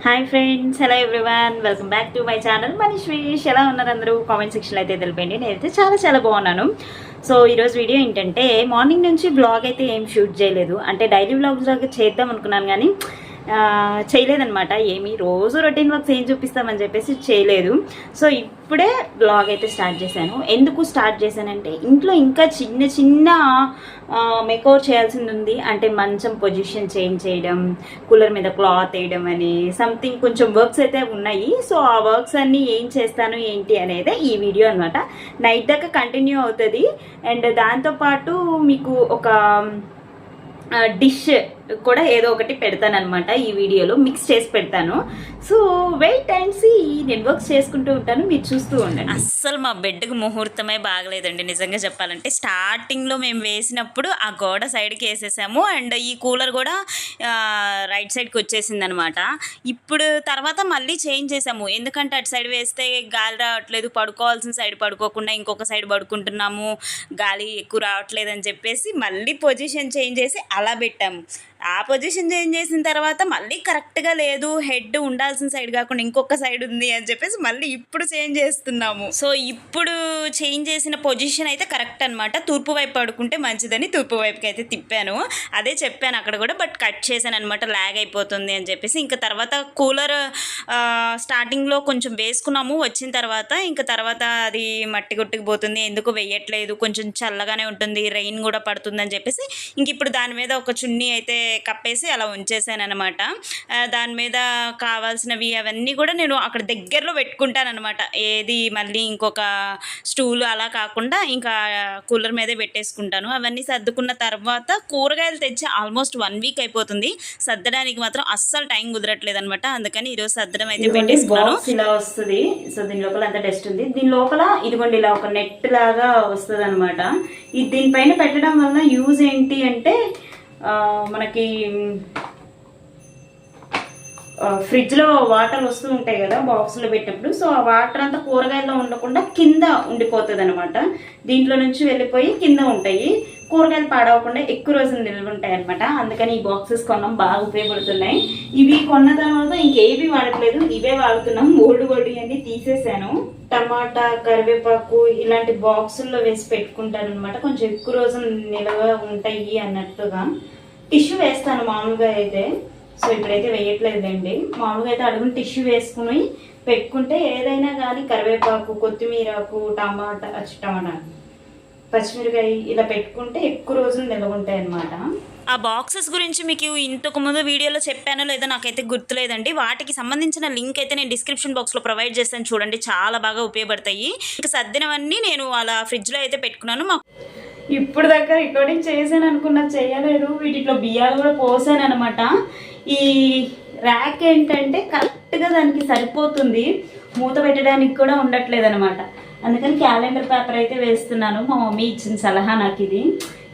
Hi friends, hello everyone, welcome back to my channel Manish wish. ఎలా ఉన్నారు అందరూ? Comment సెక్షన్లో అయితే తెలిపండి. నేనైతే చాలా చాలా బాగున్నాను. సో ఈరోజు వీడియో ఏంటంటే, మార్నింగ్ నుంచి బ్లాగ్ అయితే ఏం షూట్ చేయలేదు. అంటే డైలీ బ్లాగ్స్ లాగా చేద్దాం అనుకున్నాను కానీ చేయలేదనమాట. ఏమి రోజు రొటీన్ వర్క్స్ ఏం చూపిస్తామని చెప్పేసి చేయలేదు. సో ఇప్పుడే బ్లాగ్ అయితే స్టార్ట్ చేశాను. ఎందుకు స్టార్ట్ చేశానంటే, ఇంట్లో ఇంకా చిన్న చిన్న మేకఓవర్ చేయాల్సింది ఉంది. అంటే మంచం పొజిషన్ చేంజ్ చేయడం, కూలర్ మీద క్లాత్ వేయడం అని సంథింగ్ కొంచెం వర్క్స్ అయితే ఉన్నాయి. సో ఆ వర్క్స్ అన్నీ ఏం చేస్తాను ఏంటి అనేది ఈ వీడియో అనమాట. నైట్ దాకా కంటిన్యూ అవుతుంది. అండ్ దాంతోపాటు మీకు ఒక డిష్ కూడా ఏదో ఒకటి పెడతానమాట. ఈ వీడియోలో మిక్స్ చేసి పెడతాను. So wait and see. నేను వర్క్స్ చేసుకుంటూ ఉంటాను, మీరు చూస్తూ ఉండండి. అస్సలు మా బెడ్కి ముహూర్తమే బాగలేదండి నిజంగా చెప్పాలంటే. స్టార్టింగ్లో మేము వేసినప్పుడు ఆ గోడ సైడ్కి వేసేసాము. అండ్ ఈ కూలర్ కూడా రైట్ సైడ్కి వచ్చేసింది అనమాట. ఇప్పుడు తర్వాత మళ్ళీ చేంజ్ చేసాము. ఎందుకంటే అటు సైడ్ వేస్తే గాలి రావట్లేదు, పడుకోవాల్సిన సైడ్ పడుకోకుండా ఇంకొక సైడ్ పడుకుంటున్నాము, గాలి ఎక్కువ రావట్లేదు అని చెప్పేసి మళ్ళీ పొజిషన్ చేంజ్ చేసి అలా పెట్టాము. ఆ పొజిషన్ చేంజ్ చేసిన తర్వాత మళ్ళీ కరెక్ట్గా లేదు, హెడ్ ఉండాల్సిన సైడ్ కాకుండా ఇంకొక సైడ్ ఉంది అని చెప్పేసి మళ్ళీ ఇప్పుడు చేంజ్ చేస్తున్నాము. సో ఇప్పుడు చేంజ్ చేసిన పొజిషన్ అయితే కరెక్ట్ అనమాట. తూర్పు వైపు పడుకుంటే మంచిదని తూర్పు వైపుకి అయితే తిప్పాను. అదే చెప్పాను అక్కడ కూడా, బట్ కట్ చేశాను అనమాట, ల్యాగ్ అయిపోతుంది అని చెప్పేసి. ఇంకా తర్వాత కూలర్ స్టార్టింగ్లో కొంచెం వేసుకున్నాము. వచ్చిన తర్వాత అది మట్టి కొట్టుకుపోతుంది, ఎందుకు వేయట్లేదు, కొంచెం చల్లగానే ఉంటుంది, రెయిన్ కూడా పడుతుందని చెప్పేసి ఇంక ఇప్పుడు దాని మీద ఒక చున్నీ అయితే కప్పేసి అలా ఉంచేసాను అనమాట. దాని మీద కావాల్సినవి అవన్నీ కూడా నేను అక్కడ దగ్గరలో పెట్టుకుంటాను అనమాట. ఏది మళ్ళీ ఇంకొక స్టూల్ అలా కాకుండా ఇంకా కూలర్ మీదే పెట్టేసుకుంటాను. అవన్నీ సర్దుకున్న తర్వాత కూరగాయలు తెచ్చి ఆల్మోస్ట్ 1 వీక్ అయిపోతుంది. సర్దడానికి మాత్రం అస్సలు టైం కుదరట్లేదు అనమాట. అందుకని ఈరోజు సర్దడం అయితే పెట్టేసుకున్నాను. ఇలా వస్తుంది. సో దీని లోపల అంతా డస్ట్ ఉంది. దీని లోపల ఇదిగోండి ఇలా ఒక నెట్ లాగా వస్తుంది అనమాట. ఇది దీనిపైన పెట్టడం వల్ల యూజ్ ఏంటి అంటే, మనకి ఫ్రిడ్జ్లో వాటర్ వస్తూ ఉంటాయి కదా బాక్స్లో పెట్టినప్పుడు. సో ఆ వాటర్ అంతా కూరగాయల్లో ఉండకుండా కింద ఉండిపోతుంది అనమాట. దీంట్లో నుంచి వెళ్ళిపోయి కింద ఉంటాయి. కూరగాయలు పాడవకుండా ఎక్కువ రోజులు నిల్వ ఉంటాయి అనమాట. అందుకని ఈ బాక్సెస్ కొన్నాం, బాగా ఉపయోగపడుతున్నాయి. ఇవి కొన్న తర్వాత ఇంకేవి వాడట్లేదు, ఇవే వాడుతున్నాం. ఓల్డ్ అన్ని తీసేసాను. టమాటా, కరివేపాకు ఇలాంటి బాక్సుల్లో వేసి పెట్టుకుంటాను అనమాట. కొంచెం ఎక్కువ రోజులు నిల్వ ఉంటాయి అన్నట్టుగా. టిష్యూ వేస్తాను మామూలుగా అయితే. సో ఇప్పుడైతే వేయట్లేదండి. మామూలుగా అయితే అడుగుని టిష్యూ వేసుకుని పెట్టుకుంటే ఏదైనా కానీ కరివేపాకు, కొత్తిమీరకు, టమాటా, పచ్చిమిరకాయ ఇలా పెట్టుకుంటే ఎక్కువ రోజులు నిల్వ ఉంటాయి అన్నమాట. ఆ బాక్సెస్ గురించి మీకు ఇంతకు ముందు వీడియోలో చెప్పానో లేదో నాకైతే గుర్తులేదండి. వాటికి సంబంధించిన లింక్ అయితే నేను డిస్క్రిప్షన్ బాక్స్లో ప్రొవైడ్ చేస్తాను, చూడండి. చాలా బాగా ఉపయోగపడతాయి. ఇక సర్దినవన్నీ నేను అలా ఫ్రిడ్జ్లో అయితే పెట్టుకున్నాను. ఇప్పుడు దాకా రికార్డింగ్ చేశాను అనుకున్నా, చేయలేదు. వీటిలో బియ్యాలు కూడా పోసాను అనమాట. ఈ ర్యాక్ ఏంటంటే కరెక్ట్గా దానికి సరిపోతుంది, మూత పెట్టడానికి కూడా ఉండట్లేదు అనమాట. అందుకని క్యాలెండర్ పేపర్ అయితే వేస్తున్నాను. మా మమ్మీ ఇచ్చిన సలహా నాకు ఇది.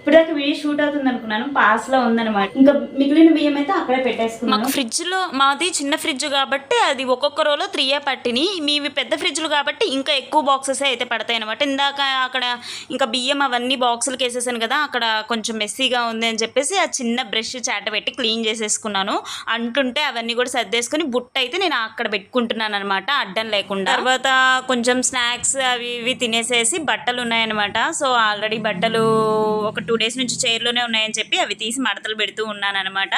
ఇప్పుడాక వీడియో షూట్ అవుతుంది అనుకున్నాను, పాస్లో ఉందన్నమాట. ఇంకా మిగిలిన బియ్యం అయితే అక్కడే పెట్టేసుకున్నాను. ఫ్రిడ్జ్లో మాది చిన్న ఫ్రిడ్జ్ కాబట్టి అది ఒక్కొక్క రోలో 3 పట్టిని. మీవి పెద్ద ఫ్రిడ్జ్లు కాబట్టి ఇంకా ఎక్కువ బాక్సెస్ అయితే పడతాయి అనమాట. ఇందాక అక్కడ ఇంకా బియ్యం అవన్నీ బాక్సులకు వేసేసాను కదా, అక్కడ కొంచెం మెస్సీగా ఉంది అని చెప్పేసి ఆ చిన్న బ్రష్ చాట పెట్టి క్లీన్ చేసేసుకున్నాను. అంటుంటే అవన్నీ కూడా సర్దేసుకుని బుట్ట అయితే నేను అక్కడ పెట్టుకుంటున్నాను అనమాట, అడ్డం లేకుండా. తర్వాత కొంచెం స్నాక్స్ అవి ఇవి తినేసేసి బట్టలు ఉన్నాయన్నమాట. సో ఆల్రెడీ బట్టలు ఒక 2 డేస్ నుంచి చైర్లోనే ఉన్నాయని చెప్పి అవి తీసి మడతలు పెడుతూ ఉన్నాను అనమాట.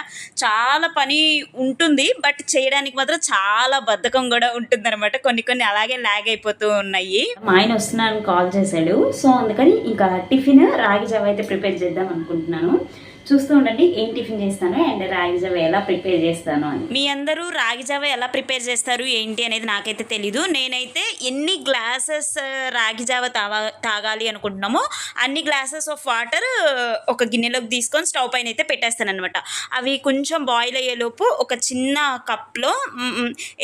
చాలా పని ఉంటుంది, బట్ చేయడానికి మాత్రం చాలా బద్ధకం కూడా ఉంటుంది అనమాట. కొన్ని అలాగే ల్యాగ్ అయిపోతూ ఉన్నాయి. మా ఆయన వస్తున్నాను కాల్ చేశాడు. సో అందుకని ఇంకా టిఫిన్ రాగి జావ అయితే ప్రిపేర్ చేద్దాం అనుకుంటున్నాను. చూస్తూ ఉండండి ఏం టిఫిన్ చేస్తాను అండ్ రాగి జావ ఎలా ప్రిపేర్ చేస్తాను అని. మీ అందరూ రాగి జావ ఎలా ప్రిపేర్ చేస్తారు ఏంటి అనేది నాకైతే తెలీదు. నేనైతే ఎన్ని గ్లాసెస్ రాగి జావ తాగాలి అనుకుంటున్నామో అన్ని గ్లాసెస్ ఆఫ్ వాటర్ ఒక గిన్నెలోకి తీసుకొని స్టవ్ పైన అయితే పెట్టేస్తాను అనమాట. అవి కొంచెం బాయిల్ అయ్యేలోపు ఒక చిన్న కప్లో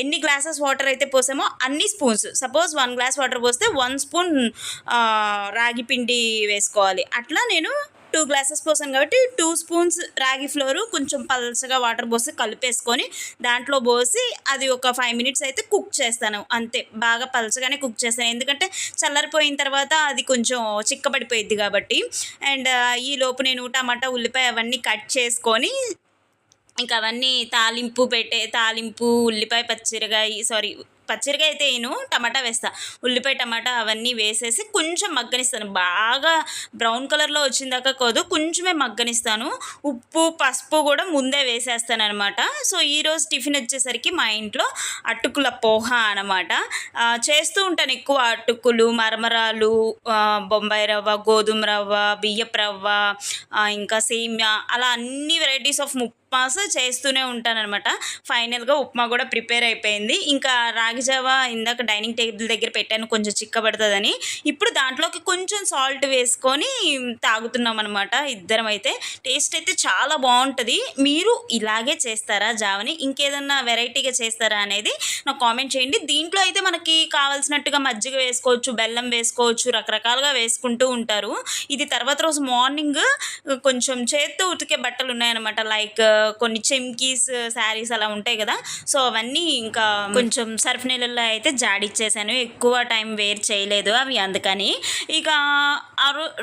ఎన్ని గ్లాసెస్ వాటర్ అయితే పోసామో అన్ని స్పూన్స్, సపోజ్ 1 గ్లాస్ వాటర్ పోస్తే 1 స్పూన్ రాగి పిండి వేసుకోవాలి. అట్లా నేను 2 గ్లాసెస్ పోసాను కాబట్టి 2 స్పూన్స్ రాగి ఫ్లోరు కొంచెం పల్చగా వాటర్ పోసి కలిపేసుకొని దాంట్లో పోసి అది ఒక 5 మినిట్స్ అయితే కుక్ చేస్తాను. అంతే, బాగా పల్చగానే కుక్ చేస్తాను. ఎందుకంటే చల్లారిపోయిన తర్వాత అది కొంచెం చిక్కబడిపోయిద్ది కాబట్టి. అండ్ ఈ లోపు నేను టమాటా, ఉల్లిపాయ అవన్నీ కట్ చేసుకొని ఇంకా అవన్నీ తాలింపు ఉల్లిపాయ పచ్చిమిరకాయ అయితే నేను టమాటా వేస్తా, ఉల్లిపాయ టమాటా అవన్నీ వేసేసి కొంచెం మగ్గనిస్తాను. బాగా బ్రౌన్ కలర్లో వచ్చిందాకా కాదు, కొంచెమే మగ్గనిస్తాను. ఉప్పు పసుపు కూడా ముందే వేసేస్తాను అనమాట. సో ఈరోజు టిఫిన్ వచ్చేసరికి మా ఇంట్లో అటుకుల పోహ అనమాట. చేస్తూ ఉంటాను ఎక్కువ అటుకులు, మరమరాలు, బొంబాయి రవ్వ, గోధుమ రవ్వ, బియ్యపు రవ్వ, ఇంకా సేమ్యా, అలా అన్ని వెరైటీస్ ఆఫ్ ఉప్మాస్ చేస్తూనే ఉంటానన్నమాట. ఫైనల్గా ఉప్మా కూడా ప్రిపేర్ అయిపోయింది. ఇంకా రాగి జావా ఇందాక డైనింగ్ టేబుల్ దగ్గర పెట్టాను కొంచెం చిక్కబడుతుందని. ఇప్పుడు దాంట్లోకి కొంచెం సాల్ట్ వేసుకొని తాగుతున్నాం అనమాట ఇద్దరం. అయితే టేస్ట్ అయితే చాలా బాగుంటుంది. మీరు ఇలాగే చేస్తారా జావని, ఇంకేదన్నా వెరైటీగా చేస్తారా అనేది నాకు కామెంట్ చేయండి. దీంట్లో అయితే మనకి కావాల్సినట్టుగా మజ్జిగ వేసుకోవచ్చు, బెల్లం వేసుకోవచ్చు, రకరకాలుగా వేసుకుంటూ ఉంటారు. ఇది తర్వాత రోజు మార్నింగ్ కొంచెం చేత్తో ఉతికే బట్టలు ఉన్నాయన్నమాట, లైక్ కొన్ని చెమ్కీస్, శారీస్ అలా ఉంటాయి కదా. సో అవన్నీ ఇంకా కొంచెం సర్ఫ్ నీళ్ళల్లో అయితే జాడిచ్చేసాను, ఎక్కువ టైం వేర్ చేయలేదు అవి, అందుకని. ఇక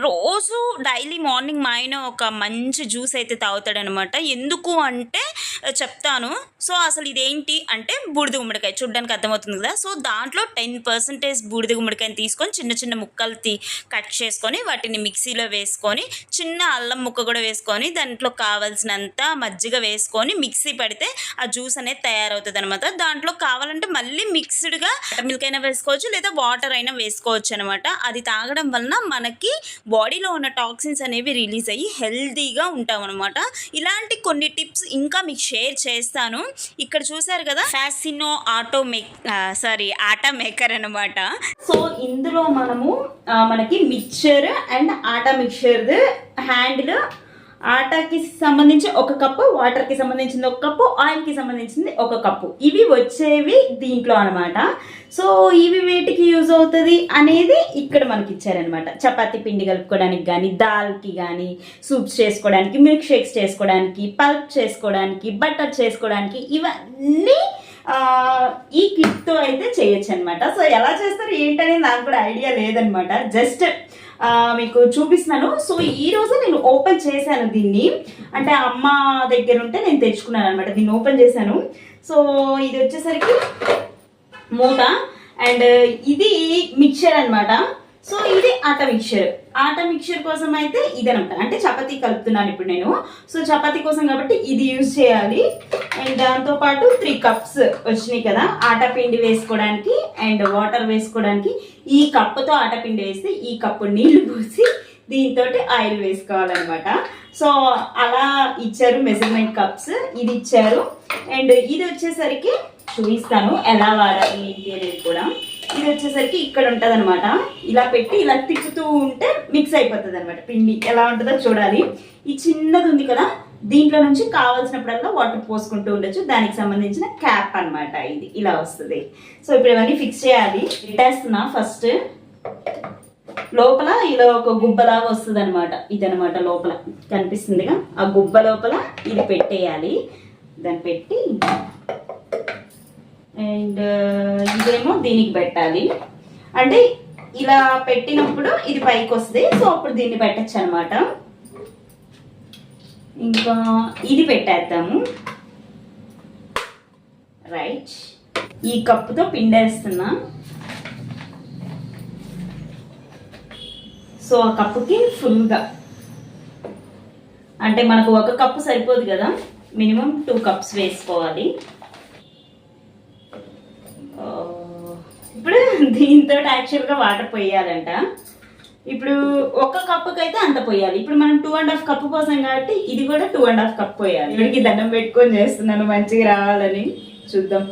రోజు డైలీ మార్నింగ్ మా ఆయన ఒక మంచి జ్యూస్ అయితే తాగుతాడనమాట. ఎందుకు అంటే చెప్తాను. సో అసలు ఇదేంటి అంటే బూడిద గుమ్మడికాయ, చూడ్డానికి అర్థమవుతుంది కదా. సో దాంట్లో 10% బూడిద గుమ్మడికాయని తీసుకొని చిన్న చిన్న ముక్కలు కట్ చేసుకొని వాటిని మిక్సీలో వేసుకొని, చిన్న అల్లం ముక్క కూడా వేసుకొని, దాంట్లో కావాల్సినంత మజ్జిగ వేసుకొని మిక్సీ పడితే ఆ జ్యూస్ అనేది తయారవుతుంది అనమాట. దాంట్లో కావాలంటే మళ్ళీ మిక్స్డ్గా మిల్క్ అయినా వేసుకోవచ్చు, లేదా వాటర్ అయినా వేసుకోవచ్చు అనమాట. అది తాగడం వలన మనకి బాడీలో ఉన్న టాక్సిన్స్ అనేవి రిలీజ్ అయ్యి హెల్తీగా ఉంటాం అనమాట. ఇలాంటి కొన్ని టిప్స్ ఇంకా మీకు షేర్ చేస్తాను. ఇక్కడ చూసారు కదా, ఫ్యాసినో ఆటా మేకర్ అనమాట. సో ఇందులో మనకి mixer and atta mixer handle, ఆటాకి సంబంధించి 1 కప్పు, వాటర్కి సంబంధించింది 1 కప్పు, ఆయిల్కి సంబంధించింది 1 కప్పు, ఇవి వచ్చేవి దీంట్లో అనమాట. సో ఇవి వేటికి యూజ్ అవుతుంది అనేది ఇక్కడ మనకి ఇచ్చారనమాట. చపాతీ పిండి కలుపుకోవడానికి కానీ, దాల్కి కానీ, సూప్స్ చేసుకోవడానికి, మిల్క్ షేక్స్ చేసుకోవడానికి, పల్ప్ చేసుకోవడానికి, బటర్ చేసుకోవడానికి, ఇవన్నీ ఈ కిట్తో అయితే చేయొచ్చు అనమాట. సో ఎలా చేస్తారు ఏంటనేది నాకు కూడా ఐడియా లేదనమాట, జస్ట్ మీకు చూపిస్తున్నాను. సో ఈరోజు నేను ఓపెన్ చేశాను దీన్ని, అంటే అమ్మ దగ్గర ఉంటే నేను తెచ్చుకున్నాను అనమాట. దీన్ని ఓపెన్ చేశాను. సో ఇది వచ్చేసరికి మూత, అండ్ ఇది మిక్చర్ అనమాట. సో ఇది ఆటా మిక్చర్ కోసం అయితే ఇదనమాట, అంటే చపాతీ కలుపుతున్నాను ఇప్పుడు నేను. సో చపాతీ కోసం కాబట్టి ఇది యూజ్ చేయాలి. అండ్ దాంతోపాటు 3 కప్స్ వచ్చినాయి కదా ఆటా పిండి వేసుకోవడానికి అండ్ వాటర్ వేసుకోవడానికి. ఈ కప్పుతో ఆటా పిండి వేస్తే ఈ కప్పు నీళ్లు పోసి దీంతో ఆయిల్ వేసుకోవాలన్నమాట. సో అలా ఇచ్చారు మెజర్మెంట్ కప్స్, ఇది ఇచ్చారు. అండ్ ఇది వచ్చేసరికి చూపిస్తాను ఎలా వాడాలి ఏంటి అనేది కూడా. ఇది వచ్చేసరికి ఇక్కడ ఉంటుంది అనమాట, ఇలా పెట్టి ఇలా తిప్పుతూ ఉంటే మిక్స్ అయిపోతుంది అనమాట పిండి. ఎలా ఉంటుందో చూడాలి. ఈ చిన్నది ఉంది కదా, దీంట్లో నుంచి కావాల్సినప్పుడల్లా వాటర్ పోసుకుంటూ ఉండొచ్చు. దానికి సంబంధించిన క్యాప్ అనమాట, ఇది ఇలా వస్తుంది. సో ఇప్పుడు ఇవన్నీ ఫిక్స్ చేయాలి. పెట్టేస్తున్నా. ఫస్ట్ లోపల ఇలా ఒక గుబ్బలాగా వస్తుంది అనమాట, ఇదనమాట లోపల కనిపిస్తుందిగా, ఆ గుబ్బ లోపల ఇది పెట్టేయాలి. దాన్ని పెట్టి అండ్ ఇదేమో దీనికి పెట్టాలి. అంటే ఇలా పెట్టినప్పుడు ఇది పైకి వస్తుంది. సో అప్పుడు దీన్ని పెట్టచ్చు అనమాట. ఇంకా ఇది పెట్టేద్దాము. రైట్, ఈ కప్పుతో పిండేస్తున్నా. సో ఆ కప్పుకి ఫుల్గా, అంటే మనకు 1 కప్పు సరిపోదు కదా, మినిమం 2 కప్స్ వేసుకోవాలి. ఇప్పుడు దీంతో యాక్చువల్గా వాటర్ పోయాలంట. ఇప్పుడు 1 కప్పుకి అయితే అంత పోయాలి. ఇప్పుడు మనం 2.5 కప్పు పోసాం కాబట్టి ఇది కూడా 2.5 కప్పు పోయాలి. ఇక్కడికి దండం పెట్టుకొని చేస్తున్నాను మంచిగా రావాలని. చూద్దాం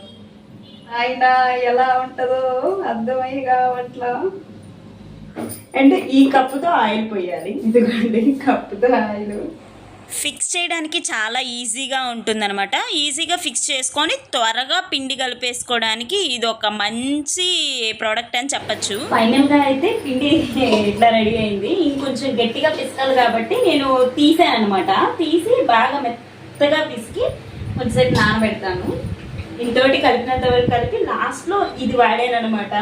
ఆయన ఎలా ఉంటుందో అర్థమయ్యి కావట్లా. అంటే ఈ కప్పుతో ఆయిల్ పోయాలి. ఇదిగోండి కప్పుతో ఆయిల్. ఫిక్స్ చేయడానికి చాలా ఈజీగా ఉంటుందన్నమాట. ఈజీగా ఫిక్స్ చేసుకొని త్వరగా పిండి కలిపేసుకోవడానికి ఇది ఒక మంచి ప్రోడక్ట్ అని చెప్పచ్చు. ఫైనల్గా అయితే పిండి ఇట్లా రెడీ అయింది. ఇంకొంచెం గట్టిగా పిసకాలి కాబట్టి నేను తీసాను అనమాట. తీసి బాగా మెత్తగా పిసికి కొంచెంసేపు నానబెడతాను. ఇంతోటి కలిపినంత వరకు కలిపి లాస్ట్లో ఇది వాడాను అనమాట.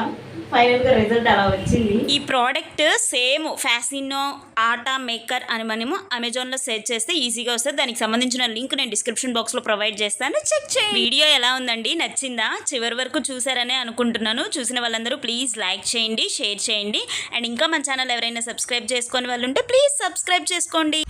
ఫైనల్గా రిజల్ట్ అలా వచ్చింది. ఈ product same Fascino atta maker అని మనము అమెజాన్లో సెర్చ్ చేస్తే ఈజీగా వస్తుంది. దానికి సంబంధించిన లింక్ నేను డిస్క్రిప్షన్ బాక్స్లో ప్రొవైడ్ చేస్తాను, చెక్ చేయండి. వీడియో ఎలా ఉందండి, నచ్చిందా? చివరి వరకు చూసారనే అనుకుంటున్నాను. చూసిన వాళ్ళందరూ ప్లీజ్ లైక్ చేయండి, షేర్ చేయండి. అండ్ ఇంకా మన ఛానల్ ఎవరైనా సబ్స్క్రైబ్ చేసుకొని వాళ్ళు ఉంటే ప్లీజ్ సబ్స్క్రైబ్ చేసుకోండి.